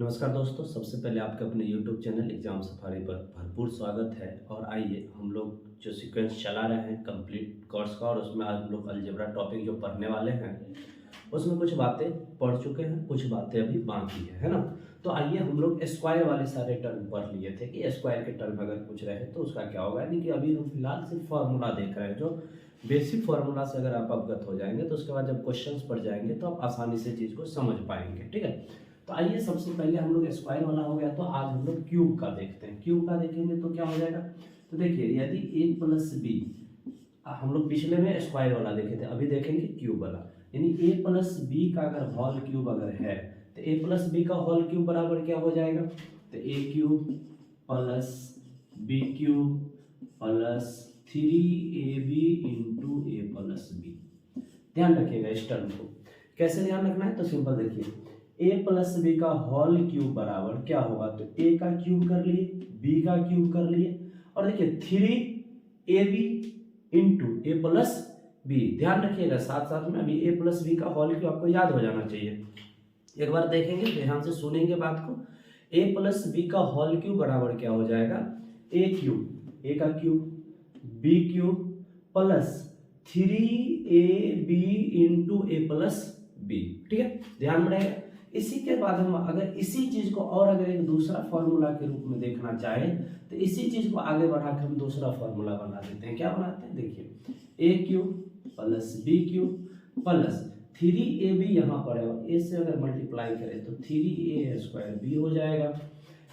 नमस्कार दोस्तों, सबसे पहले आपके अपने YouTube चैनल एग्ज़ाम सफारी पर भरपूर स्वागत है। और आइए हम लोग जो सीक्वेंस चला रहे हैं कंप्लीट कोर्स का, और उसमें आज हम लोग अलजेब्रा टॉपिक जो पढ़ने वाले हैं उसमें कुछ बातें पढ़ चुके हैं, कुछ बातें अभी बाकी है ना। तो आइए हम लोग स्क्वायर वाले सारे टर्म पढ़ लिए थे कि स्क्वायर के टर्म अगर पूछ रहे हैं तो उसका क्या होगा। यानी कि अभी हम फिलहाल सिर्फ फार्मूला देख रहे हैं, जो बेसिक फार्मूला से अगर आप अवगत हो जाएंगे तो उसके बाद जब क्वेश्चंस पढ़ जाएंगे तो आप आसानी से चीज़ को समझ पाएंगे। ठीक है, तो आइए सबसे पहले हम लोग स्क्वायर वाला हो गया, तो आज हम लोग क्यूब का देखते हैं। क्यूब का देखेंगे तो क्या हो जाएगा। तो देखिए, यदि a प्लस बी, हम लोग पिछले में स्क्वायर वाला देखे थे, अभी देखेंगे क्यूब वाला। यानी a प्लस बी का अगर होल क्यूब अगर है तो a प्लस बी का होल क्यूब बराबर क्या हो जाएगा। तो a cube plus B cube plus 3ab into A plus B. ध्यान रखिएगा इस टर्म को। कैसे ध्यान रखना है, तो सिंपल देखिए, a प्लस बी का होल क्यूब बराबर क्या होगा। तो a का क्यूब कर लिए, b का क्यूब कर लिए, और देखिए 3ab into A plus B. ध्यान रखिएगा साथ साथ में अभी a प्लस बी का होल क्यूब आपको याद हो जाना चाहिए। एक बार देखेंगे, ध्यान से सुनेंगे बात को। a प्लस बी का होल क्यूब बराबर क्या हो जाएगा। a क्यूब, a का cube, b cube plus 3ab into A plus B. ठीक है, ध्यान में रहेगा। इसी के बाद हम अगर इसी चीज को और अगर एक दूसरा फॉर्मूला के रूप में देखना चाहे तो इसी चीज को आगे बढ़ाकर हम दूसरा फॉर्मूला बना देते हैं। क्या बनाते हैं, देखिए a cube plus B cube plus 3ab यहाँ पर है, और a से अगर मल्टीप्लाई करें तो 3a स्क्वायर b हो जाएगा।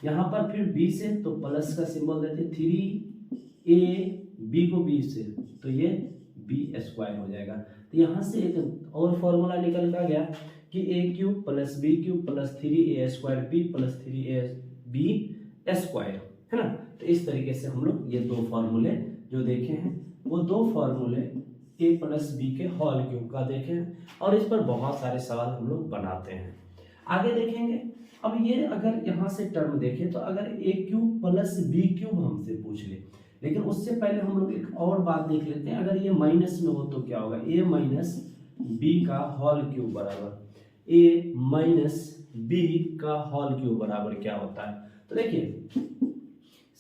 यहाँ पर फिर b से तो प्लस का सिंबल देते 3a, b को b से तो ये b स्क्वायर हो जाएगा। तो यहाँ से एक और फॉर्मूला निकल का गया कि a cube plus B cube plus 3a square B plus 3ab square, है ना। तो इस तरीके से हम लोग ये दो फॉर्मूले जो देखे हैं, वो दो फॉर्मूले a प्लस बी के होल क्यूब का देखे हैं, और इस पर बहुत सारे सवाल हम लोग बनाते हैं। आगे देखेंगे। अब ये अगर यहाँ से टर्म देखें तो अगर a cube plus B cube हमसे पूछ ले, लेकिन उससे पहले हम लोग एक और बात देख लेते हैं। अगर ये माइनस में हो तो क्या होगा, a माइनस बी का होल क्यूब बराबर a माइनस बी का होल क्यूब बराबर क्या होता है। तो देखिए,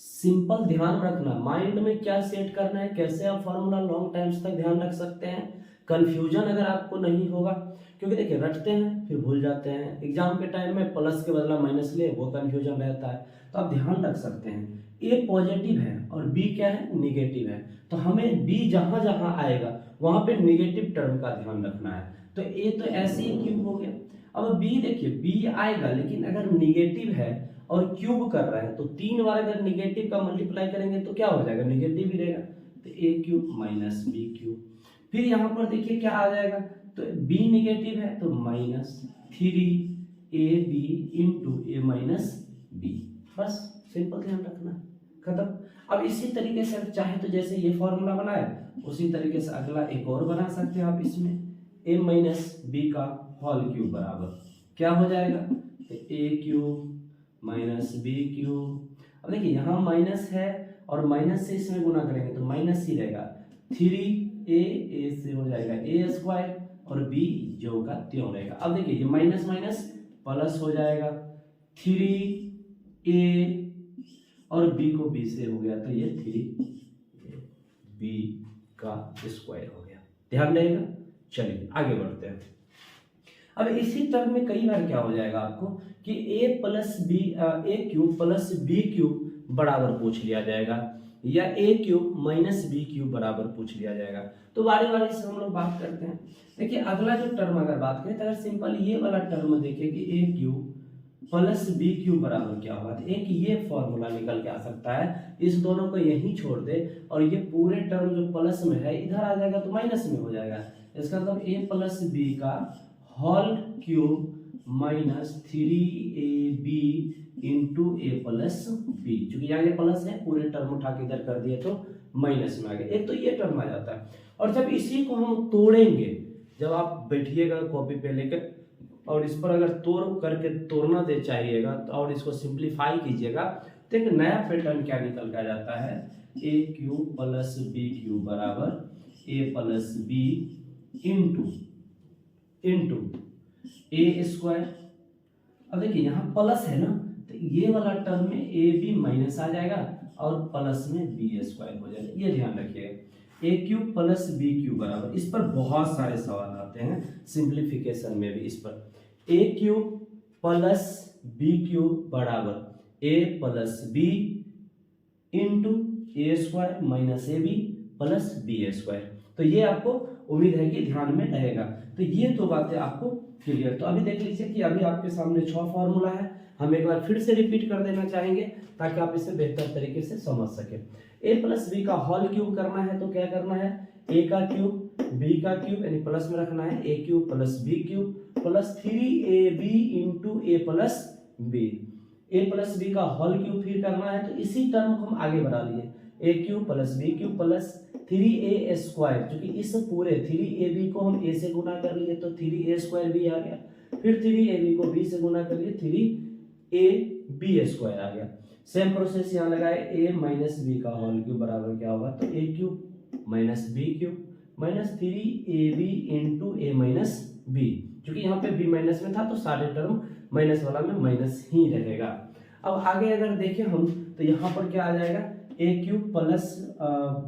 सिंपल ध्यान रखना, माइंड में क्या सेट करना है, कैसे आप फॉर्मूला लॉन्ग टाइम्स तक ध्यान रख सकते हैं। कंफ्यूजन अगर आपको नहीं होगा, क्योंकि देखिए रटते हैं फिर भूल जाते हैं, एग्जाम के टाइम में प्लस के बदला माइनस ले, वो कंफ्यूजन रहता है। तो आप ध्यान रख सकते हैं, ए पॉजिटिव है और बी क्या है, निगेटिव है। तो हमें बी जहां जहां आएगा वहां पे निगेटिव टर्म का ध्यान रखना है। तो ए तो ऐसे ही क्यूब हो गया। अब बी देखिए, बी आएगा लेकिन अगर निगेटिव है और क्यूब कर रहा है तो 3 बार अगर निगेटिव का मल्टीप्लाई करेंगे तो क्या हो जाएगा, निगेटिव ही रहेगा। तो A cube minus B cube. फिर यहाँ पर देखिए क्या आ जाएगा, तो बी निगेटिव है तो minus 3ab into A minus B. बस सिंपल ध्यान रखना, खत्म। अब इसी तरीके से आप चाहे तो जैसे ये फॉर्मूला बनाए उसी तरीके से अगला एक और बना सकते हैं आप। इसमें a माइनस बी का होल क्यूब बराबर क्या हो जाएगा, तो a cube minus B cube. अब देखिए यहाँ माइनस है और माइनस से इसमें गुना करेंगे तो माइनस ही रहेगा। 3a से हो जाएगा a स्क्वायर और b जो का त्यों रहेगा। अब देखिए ये माइनस माइनस प्लस हो जाएगा, 3a और b को b से हो गया तो ये 3b का स्क्वायर हो गया। ध्यान रहेगा। चलिए आगे बढ़ते हैं। अब इसी टर्म में कई बार क्या हो जाएगा आपको कि a plus B, A cube plus B cube बराबर पूछ लिया जाएगा, या a cube minus B cube बराबर पूछ लिया जाएगा। तो बारी बारी से हम लोग बात करते हैं। देखिए अगला जो टर्म अगर बात करें तो अगर सिंपल ये वाला टर्म देखें कि a cube plus B cube बराबर क्या होगा, तो एक ये फॉर्मूला निकल के आ सकता है। इस दोनों को यहीं छोड़ दे और ये पूरे टर्म जो प्लस में है इधर आ जाएगा तो माइनस में हो जाएगा। इसका मतलब a प्लस बी का whole cube minus 3ab into A plus B. चूंकि यहाँ ये प्लस है, पूरे टर्म उठा के इधर कर दिए तो माइनस में आ गया। एक तो ये टर्म आ जाता है, और जब इसी को हम तोड़ेंगे, जब आप बैठिएगा कॉपी पे लेकर और इस पर अगर तोड़ करके तोड़ना दे चाहिएगा तो और इसको सिंप्लीफाई कीजिएगा तो एक नया पैटर्न क्या निकल कर जाता है, a cube plus B cube बराबर a plus B into A square अब देखिए यहाँ प्लस है ना, तो ये वाला टर्म में ए बी माइनस आ जाएगा और प्लस में बी स्क्वायर हो जाएगा, ये ध्यान रखिएगा। ए क्यूब प्लस बी क्यूब बराबर, इस पर बहुत सारे सवाल आते हैं सिंप्लीफिकेशन में भी। इस पर A cube plus B cube बराबर A plus B into A square minus A B plus B square. तो ये आपको उम्मीद है कि ध्यान में रहेगा। तो ये तो बातें आपको क्लियर। तो अभी देख लीजिए कि अभी आपके सामने 6 फॉर्मूला है, हम एक बार फिर से रिपीट कर देना चाहेंगे ताकि आप इसे बेहतर तरीके से समझ सके। ए प्लस बी का होल क्यूब करना है तो क्या करना है, ए का क्यूब बी का क्यूब यानी प्लस में रखना है, A cube plus B cube plus 3ab into A plus B. A plus B का होल क्यूब फिर करना है, तो इसी टर्म को हम आगे बढ़ा लिए, A cube plus B cube plus 3a square, क्योंकि इस पूरे 3ab को हम a से गुना कर लिए तो 3a स्क्वायर भी आ गया, फिर 3ab को b से गुना कर लिए 3ab स्क्वायर आ गया। सेम प्रोसेस यहाँ लगाए, a माइनस बी का होल क्यूब बराबर क्या होगा, तो a cube minus B cube minus 3ab into A minus B, क्योंकि यहाँ पे b माइनस में था तो सारे टर्म माइनस वाला में माइनस ही रहेगा। अब आगे अगर देखें हम तो यहाँ पर क्या आ जाएगा, A cube plus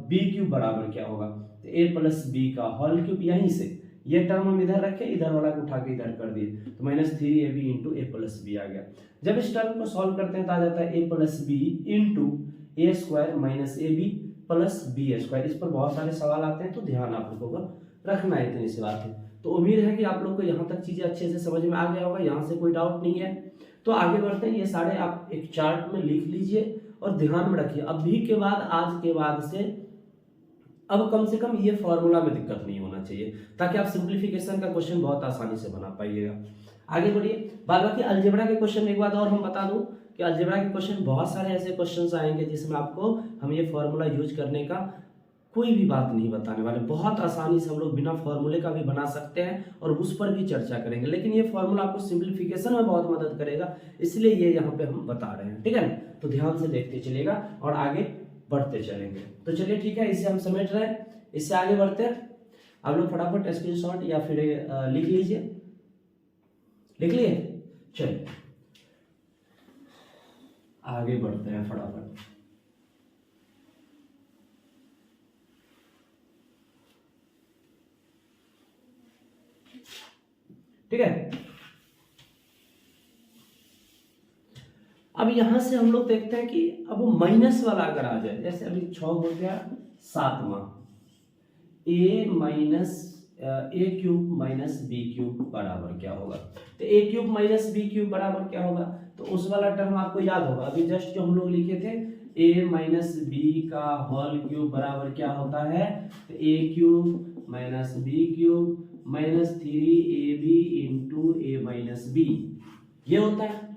B cube बराबर क्या होगा, तो ए प्लस बी का होल क्यूब, यहीं से ये टर्म हम इधर रखे, इधर वाला को उठा के इधर कर दिए तो minus 3ab into A plus B आ गया। जब इस टर्म को सॉल्व करते हैं तो आ जाता है A plus B into A square minus A B plus B square. इस पर बहुत सारे सवाल आते हैं तो ध्यान आप लोगों को रखना है, इतनी सी बात है। तो उम्मीद है कि आप लोग को यहाँ तक चीजें अच्छे से समझ में आ गया होगा, यहाँ से कोई डाउट नहीं है। तो आगे बढ़ते हैं, ये सारे आप एक चार्ट में लिख लीजिए और ध्यान में रखिए, अभी के बाद आज के बाद से अब कम से कम ये फॉर्मूला में दिक्कत नहीं होना चाहिए, ताकि आप सिंप्लीफिकेशन का क्वेश्चन बहुत आसानी से बना पाइएगा। आगे बढ़िए, बाद बाकी अलजेब्रा के क्वेश्चन एक बात और हम बता दूं कि अलजेब्रा के क्वेश्चन बहुत सारे ऐसे क्वेश्चन आएंगे जिसमें आपको हम ये फॉर्मूला यूज करने का कोई भी बात नहीं बताने वाले, बहुत आसानी से हम लोग बिना फॉर्मूले का भी बना सकते हैं और उस पर भी चर्चा करेंगे। लेकिन ये फॉर्मूला आपको सिंप्लीफिकेशन में बहुत मदद करेगा, इसलिए ये यहाँ पे हम बता रहे हैं, ठीक है ना। तो ध्यान से देखते चलिएगा और आगे बढ़ते चलेंगे। तो चलिए ठीक है, इसे हम समेट रहे हैं, इससे आगे बढ़ते हैं। आप लोग फटाफट स्क्रीनशॉट या फिर लिख लीजिए, लिख लिए, चलिए आगे बढ़ते हैं फटाफट। ठीक है, अब यहां से हम लोग देखते हैं कि अब वो माइनस वाला अगर आ जाए, जैसे अभी 6 हो गया 7वां, ए माइनस ए क्यूब माइनस बी क्यूब बराबर क्या होगा, तो A cube minus B cube बराबर क्या होगा, तो उस वाला टर्म आपको याद होगा, अभी जस्ट जो हम लोग लिखे थे ए माइनस बी का होल क्यूब बराबर क्या होता है, तो A cube minus B cube minus 3ab into A minus B, ये होता है।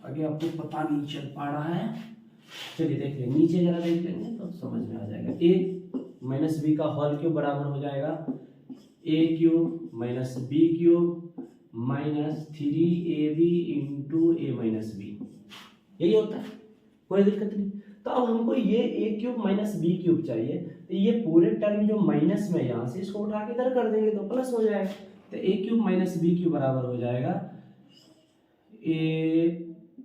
आगे आपको पता नहीं चल पा रहा है, चलिए देख लेंगे, नीचे जरा देख लेंगे तो समझ में आ जाएगा। ए माइनस बी का होल क्यूब बराबर हो जाएगा A cube minus B cube minus 3ab into A minus B, यही होता है, कोई दिक्कत नहीं। तो अब हमको ये ए क्यूब माइनस बी क्यूब चाहिए, तो ये पूरे टर्म जो माइनस में यहाँ से इसको उठा के इधर कर देंगे तो प्लस हो जाएगा, तो A cube minus B cube बराबर हो जाएगा ए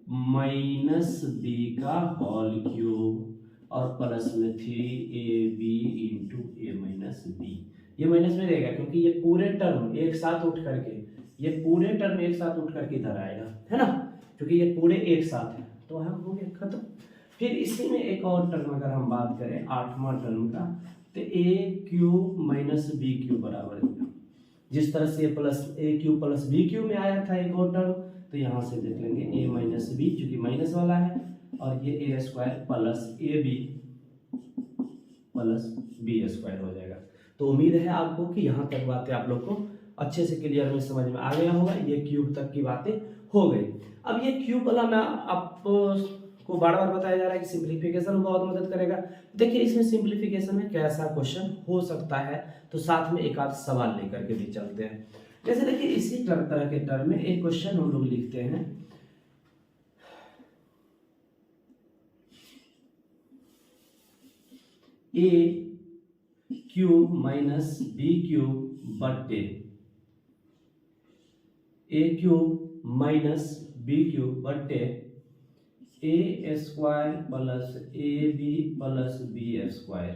माइनस बी का होल क्यूब और प्लस में 3ab into A minus B, ये माइनस में रहेगा क्योंकि ये पूरे टर्म एक साथ उठ करके, ये पूरे टर्म एक साथ उठ करके इधर आएगा, है ना, क्योंकि ये पूरे एक साथ है, तो हम हो गया खत्म। फिर इसी में एक और टर्म अगर हम बात करें 8वां टर्म का, तो A cube minus B cube बराबर, जिस तरह से प्लस ए क्यूब प्लस बी क्यूब में आया था एक और टर्म, तो यहाँ से देख लेंगे ए माइनस बी, चूंकि माइनस वाला है, और ये A square plus A B plus B square हो जाएगा। तो उम्मीद है आपको कि यहाँ तक बातें आप लोग को अच्छे से क्लियर में समझ में आ गया होगा, ये क्यूब तक की बातें हो गई। अब ये क्यूब वाला मैं आपको बार बार बताया जा रहा है कि सिंप्लीफिकेशन में बहुत मदद करेगा। देखिए इसमें सिंप्लीफिकेशन में कैसा क्वेश्चन हो सकता है, तो साथ में एक आध सवाल लेकर के भी चलते हैं। जैसे देखिए इसी तरह के टर्म में एक क्वेश्चन हम लोग लिखते हैं, A cube minus B cube बटे A cube minus B cube बट्टे A square plus A B plus B square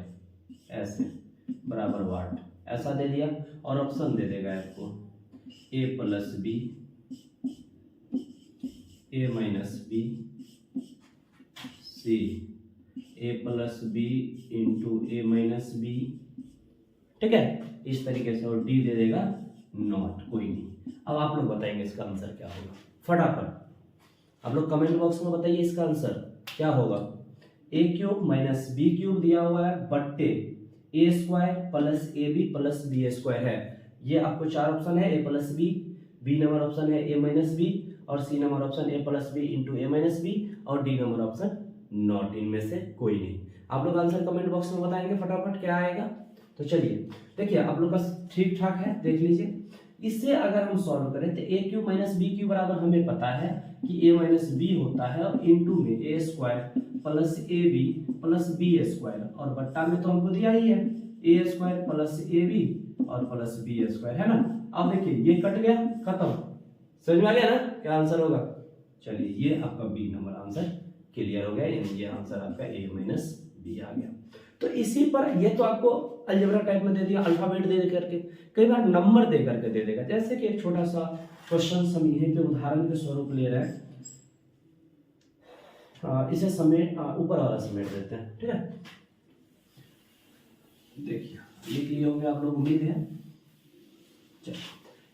ऐसे बराबर वाट ऐसा दे दिया। और ऑप्शन दे देगा आपको ए plus B, A minus B, C A plus B into A minus B, ठीक है इस तरीके से। और डी दे देगा नॉट, कोई नहीं। अब आप लोग बताएंगे इसका आंसर क्या होगा, फटाफट आप लोग कमेंट बॉक्स में बताइए इसका आंसर क्या होगा। A cube minus B cube दिया हुआ है बट्टे A square plus A B plus B square है। ये आपको चार ऑप्शन है, A plus B number option है ए माइनस बी, और C number option A plus B into A minus B, और डी नंबर ऑप्शन नॉट, इनमें से कोई नहीं। आप लोग आंसर कमेंट बॉक्स में बताएंगे फटाफट क्या आएगा। तो चलिए देखिए आप लोग का ठीक ठाक है, देख लीजिए। इससे अगर हम सॉल्व करें तो ए क्यू माइनस बी क्यू बराबर हमें पता है कि ए माइनस बी होता है, और इंटू में A square plus A B plus B square, और बट्टा में तो हमको दिया ही है A square plus A B और प्लस बी स्क्वायर, है ना। अब देखिए ये कट गया, खत्म, समझ में आ गया ना क्या आंसर होगा। चलिए ये आपका बी नंबर आंसर क्लियर हो गया, यानी ये आंसर आपका ए माइनस बी आ गया। तो इसी पर ये तो आपको अलजेब्रा टाइप में दे दिया, अल्फाबेट दे करके, कई बार नंबर दे करके दे देगा। जैसे कि एक छोटा सा क्वेश्चन हम यहीं पे उदाहरण के स्वरूप ले रहे हैं, इसे समेट ऊपर वाला समेट देते हैं, ठीक है। देखिए लिख लिए होंगे आप लोग, उम्मीद है। चलिए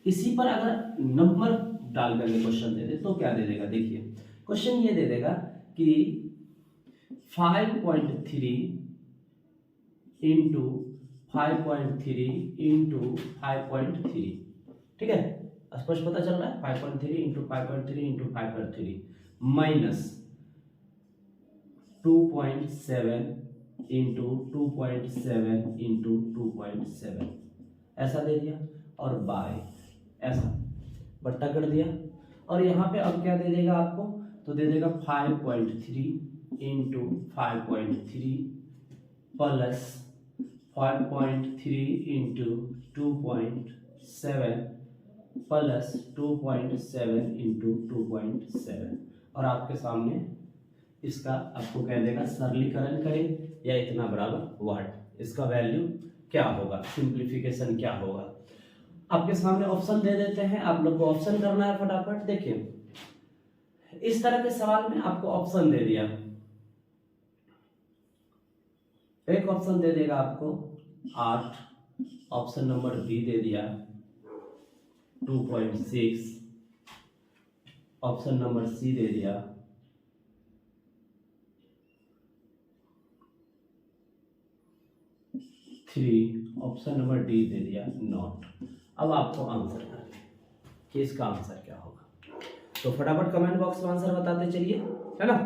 इसी पर अगर नंबर डाल करके क्वेश्चन दे दे तो क्या दे देगा, देखिए क्वेश्चन ये दे देगा कि 5.3 इंटू 5.3 इंटू 5.3, ठीक है स्पष्ट पता चल रहा है। 5.3 into 5.3 into 5.3 minus 2.7 into 2.7 into 2.7 ऐसा दे दिया, और बाय ऐसा बट्टा कर दिया। और यहाँ पे अब क्या दे देगा आपको, तो दे देगा 5.3 into 5.3 plus 5.3 into 2.7 plus 2.7 into 2.7, और आपके सामने इसका आपको कह देगा सरलीकरण करें या इतना बराबर वाट, इसका वैल्यू क्या होगा, सिंप्लीफिकेशन क्या होगा। आपके सामने ऑप्शन दे देते हैं, आप लोग को ऑप्शन करना है फटाफट। देखिए इस तरह के सवाल में आपको ऑप्शन दे दिया, एक ऑप्शन दे देगा आपको 8, ऑप्शन नंबर बी दे दिया 2.6, ऑप्शन नंबर सी दे दिया 3, ऑप्शन नंबर डी दे दिया नॉट। अब आपको आंसर करना है कि इसका आंसर क्या होगा। तो फटाफट कमेंट बॉक्स में आंसर बताते चलिए, है ना,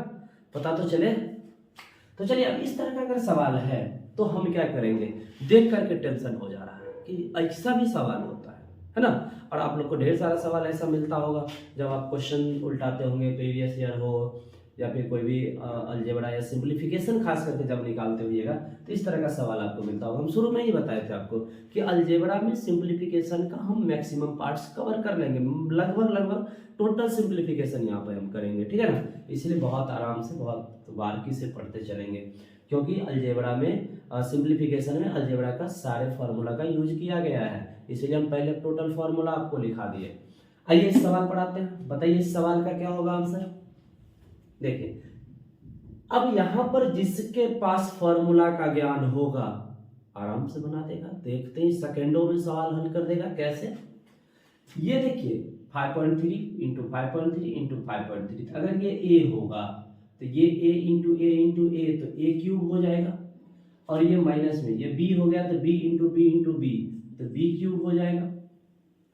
पता तो चले। तो चलिए अब इस तरह का अगर सवाल है तो हम क्या करेंगे, देख करके टेंशन हो जा रहा है कि ऐसा भी सवाल होता है ना। और आप लोग को ढेर सारा सवाल ऐसा मिलता होगा जब आप क्वेश्चन उल्टाते होंगे, प्रीवियस ईयर हो या फिर कोई भी अलजेब्रा या सिंप्लीफिकेशन खास करके जब निकालते होइएगा तो इस तरह का सवाल आपको मिलता होगा। हम शुरू में ही बताए थे आपको कि अलजेब्रा में सिंप्लीफिकेशन का हम मैक्सिमम पार्ट्स कवर कर लेंगे, लगभग टोटल सिंप्लीफिकेशन यहाँ पर हम करेंगे, ठीक है ना। इसलिए बहुत आराम से बहुत बारीकी से पढ़ते चलेंगे, क्योंकि अलजेब्रा में सिंप्लीफिकेशन में अलजेब्रा का सारे फार्मूला का यूज किया गया है, इसलिए हम पहले टोटल फार्मूला आपको लिखा दिए। आइए इस सवाल पढ़ाते हैं, बताइए इस सवाल का क्या होगा आंसर। देखिए अब यहां पर जिसके पास फार्मूला का ज्ञान होगा आराम से बना देगा, देखते ही सेकेंडों में सवाल हल कर देगा। कैसे, ये देखिए 5.3 इंटू 5.3 इंटू 5.3, अगर ये a होगा तो ये a इंटू a तो a क्यूब हो जाएगा, और ये माइनस में ये b हो गया तो b इंटू b तो b क्यूब हो जाएगा।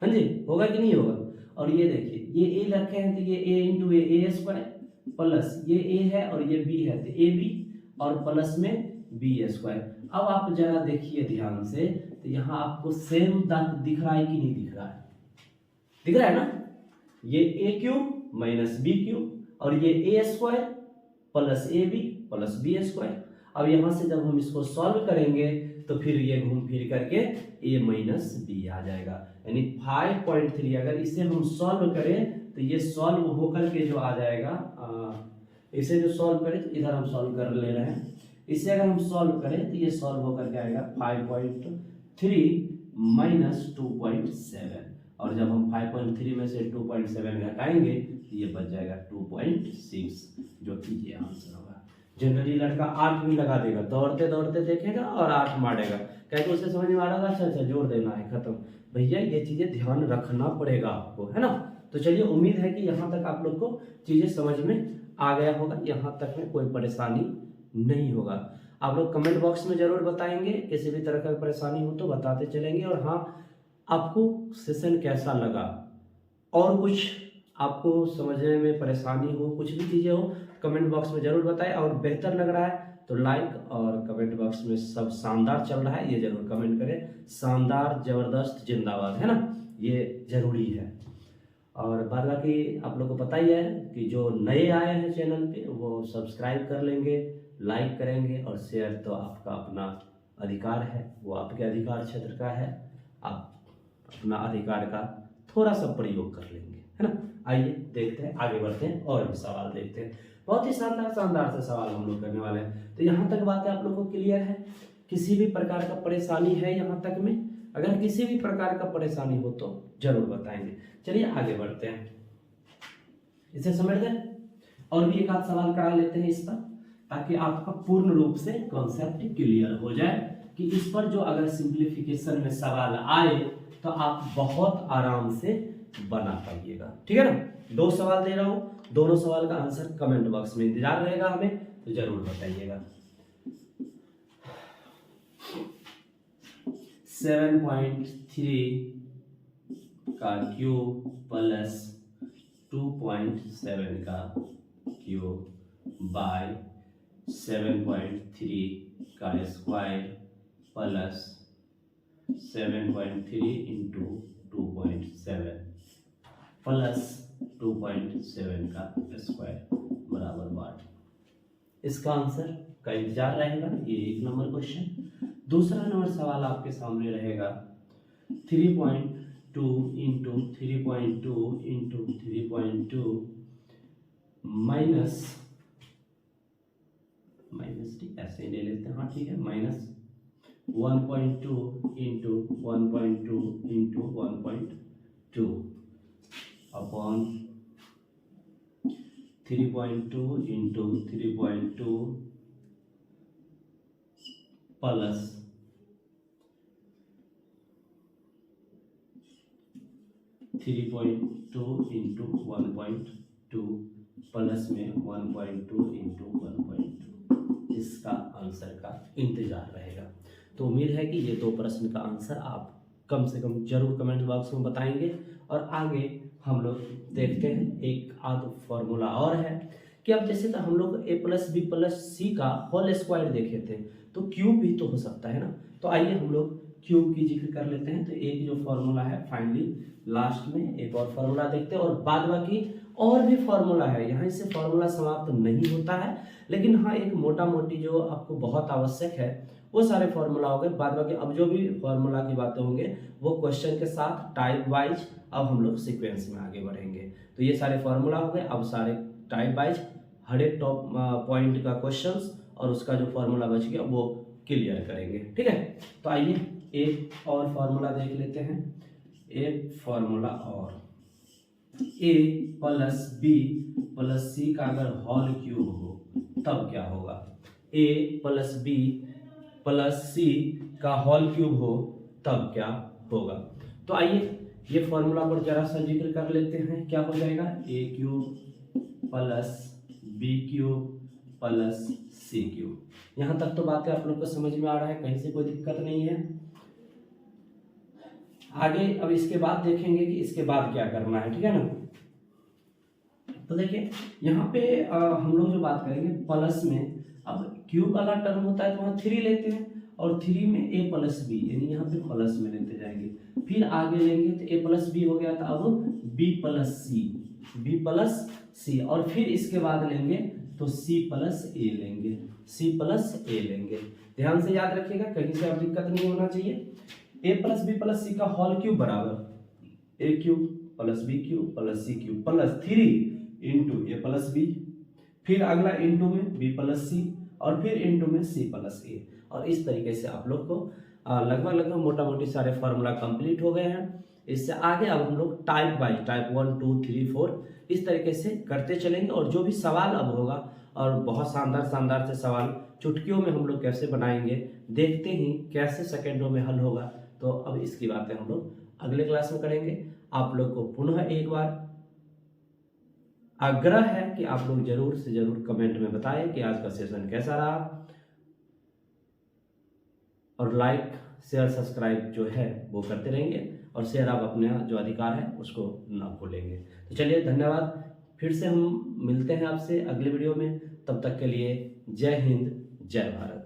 हाँ जी, होगा कि नहीं होगा। और ये देखिए ये a रखे हैं तो ये a into a square plus ये a है और ये b है तो ab, और प्लस में b स्क्वायर। अब आप जरा देखिए ध्यान से, तो यहाँ आपको सेम दांत दिख रहा है कि नहीं दिख रहा है, दिख रहा है ना। ये a cube minus b cube और ये a square plus ab plus b square. अब यहाँ से जब हम इसको सॉल्व करेंगे तो फिर ये घूम फिर करके a माइनस b आ जाएगा, यानी 5.3 अगर इसे हम सॉल्व करें तो ये सॉल्व होकर के जो आ जाएगा, इसे जो सॉल्व करें तो इधर हम सॉल्व कर ले रहे हैं, इसे अगर हम सॉल्व करें तो ये सॉल्व होकर के आएगा 5.3 माइनस 2.7, और जब हम 5.3 में से 2.7 घटाएंगे तो ये बच जाएगा 2.6, जो कि ये आंसर होगा। जनरली लड़का 8 भी लगा देगा, दौड़ते दौड़ते देखेगा और 8 मारेगा, क्या उसे समझ में आ रहा है, अच्छा जोड़ देना है, खत्म। भैया ये चीजें ध्यान रखना पड़ेगा आपको, है ना। तो चलिए, उम्मीद है कि यहाँ तक आप लोग को चीजें समझ में आ गया होगा, यहाँ तक में कोई परेशानी नहीं होगा। आप लोग कमेंट बॉक्स में जरूर बताएंगे, किसी भी तरह का परेशानी हो तो बताते चलेंगे। और हाँ, आपको सेशन कैसा लगा, और कुछ आपको समझने में परेशानी हो, कुछ भी चीजें हो, कमेंट बॉक्स में जरूर बताएं। और बेहतर लग रहा है तो लाइक, और कमेंट बॉक्स में सब शानदार चल रहा है ये जरूर कमेंट करें, शानदार जबरदस्त जिंदाबाद, है ना, ये जरूरी है। और बाद बाकी आप लोग को पता ही है कि जो नए आए हैं चैनल पे वो सब्सक्राइब कर लेंगे, लाइक करेंगे और शेयर तो आपका अपना अधिकार है, वो आपके अधिकार क्षेत्र का है, आप अपना अधिकार का थोड़ा सा प्रयोग कर लेंगे, है ना। आइए देखते हैं, आगे बढ़ते हैं और भी सवाल देखते हैं। बहुत ही शानदार शानदार से सवाल हम लोग करने वाले हैं। तो यहाँ तक बातें आप लोग को क्लियर है, किसी भी प्रकार का परेशानी है यहाँ तक में, अगर किसी भी प्रकार का परेशानी हो तो जरूर बताएंगे। चलिए आगे बढ़ते हैं, इसे समझ गए। और भी एक आध सवाल करा लेते हैं इस पर, ताकि आपका पूर्ण रूप से कॉन्सेप्ट क्लियर हो जाए कि इस पर जो अगर सिंप्लीफिकेशन में सवाल आए तो आप बहुत आराम से बना पाइएगा, ठीक है ना। 2 सवाल दे रहा हूं, दोनों सवाल का आंसर कमेंट बॉक्स में इंतजार रहेगा हमें, तो जरूर बताइएगा। 7.3 का क्यूब प्लस 2.7 का क्यूब बाय 7.3 का स्क्वायर प्लस 7.3 इंटू 2.7 प्लस 2.7 का स्क्वायर बराबर 8। इसका आंसर का इंतजार रहेगा, ये 1 नंबर क्वेश्चन। दूसरा नंबर सवाल आपके सामने रहेगा 3.2 इंटू 3.2 इंटू 3.2 माइनस टी, ऐसे ले लेते हैं, हाँ ठीक है, minus 1.2 into 1.2 into 1.2 upon 3.2 into 3.2 plus 3.2 into 1.2 plus में 1.2 इंटू 1.2। इसका आंसर का इंतजार रहेगा। तो उम्मीद है कि ये 2 प्रश्न का आंसर आप कम से कम जरूर कमेंट बॉक्स में बताएंगे। और आगे हम लोग देखते हैं, एक आध फॉर्मूला और है कि अब जैसे तो हम लोग a plus B plus C का होल स्क्वायर देखे थे, तो क्यूब भी तो हो सकता है ना। तो आइए हम लोग क्यूब की जिक्र कर लेते हैं। तो एक जो फॉर्मूला है, फाइनली लास्ट में एक और फॉर्मूला देखते हैं, और बाद बाकी और भी फॉर्मूला है, यहाँ इससे फॉर्मूला समाप्त नहीं होता है, लेकिन हाँ एक मोटा मोटी जो आपको बहुत आवश्यक है वो सारे फॉर्मूला हो गए। बाद बाकी अब जो भी फॉर्मूला की बातें होंगे वो क्वेश्चन के साथ टाइप वाइज अब हम लोग सीक्वेंस में आगे बढ़ेंगे। तो ये सारे फॉर्मूला हो गए, अब सारे टाइप वाइज हर एक टॉप पॉइंट का क्वेश्चंस और उसका जो फॉर्मूला बच गया वो क्लियर करेंगे, ठीक है। तो आइए एक और फॉर्मूला देख लेते हैं, एक फॉर्मूला और, a plus B plus C का अगर होल क्यूब हो तब क्या होगा। a plus B plus C का होल क्यूब हो तब क्या होगा। तो आइए ये फॉर्मूला पर जरा सा जिक्र कर लेते हैं, क्या हो जाएगा, a cube plus B cube plus C cube. यहां तक तो बातें आप लोग को समझ में आ रहा है, कहीं से कोई दिक्कत नहीं है। आगे अब इसके बाद देखेंगे कि इसके बाद क्या करना है, ठीक है ना। तो देखिए यहाँ पे हम लोग जो बात करेंगे प्लस में, अब क्यूब वाला टर्म होता है तो वहाँ 3 लेते हैं, और 3 में a प्लस बी, यानी यहाँ पे प्लस में लेते जाएंगे, फिर आगे लेंगे तो a प्लस बी हो गया था, अब b प्लस सी, और फिर इसके बाद लेंगे तो c प्लस ए लेंगे। ध्यान से याद रखिएगा, कहीं से अब दिक्कत नहीं होना चाहिए। a plus B plus C का होल क्यूब बराबर a cube plus B cube plus C cube plus 3 into A plus B, फिर अगला इंटू में बी प्लस सी और फिर इंटू में सी प्लस ए। और इस तरीके से आप लोग को लगभग मोटा मोटी सारे फार्मूला कंप्लीट हो गए हैं। इससे आगे अब हम लोग टाइप बाई टाइप 1 2 3 4 इस तरीके से करते चलेंगे। और जो भी सवाल अब होगा, और बहुत शानदार शानदार से सवाल चुटकियों में हम लोग कैसे बनाएंगे, देखते ही कैसे सेकेंडों में हल होगा। तो अब इसकी बातें हम लोग अगले क्लास में करेंगे। आप लोग को पुनः एक बार आग्रह है कि आप लोग जरूर से जरूर कमेंट में बताएं कि आज का सेशन कैसा रहा, और लाइक शेयर सब्सक्राइब जो है वो करते रहेंगे, और शेयर आप अपने जो अधिकार है उसको ना भूलेंगे। तो चलिए धन्यवाद, फिर से हम मिलते हैं आपसे अगले वीडियो में। तब तक के लिए जय हिंद जय भारत।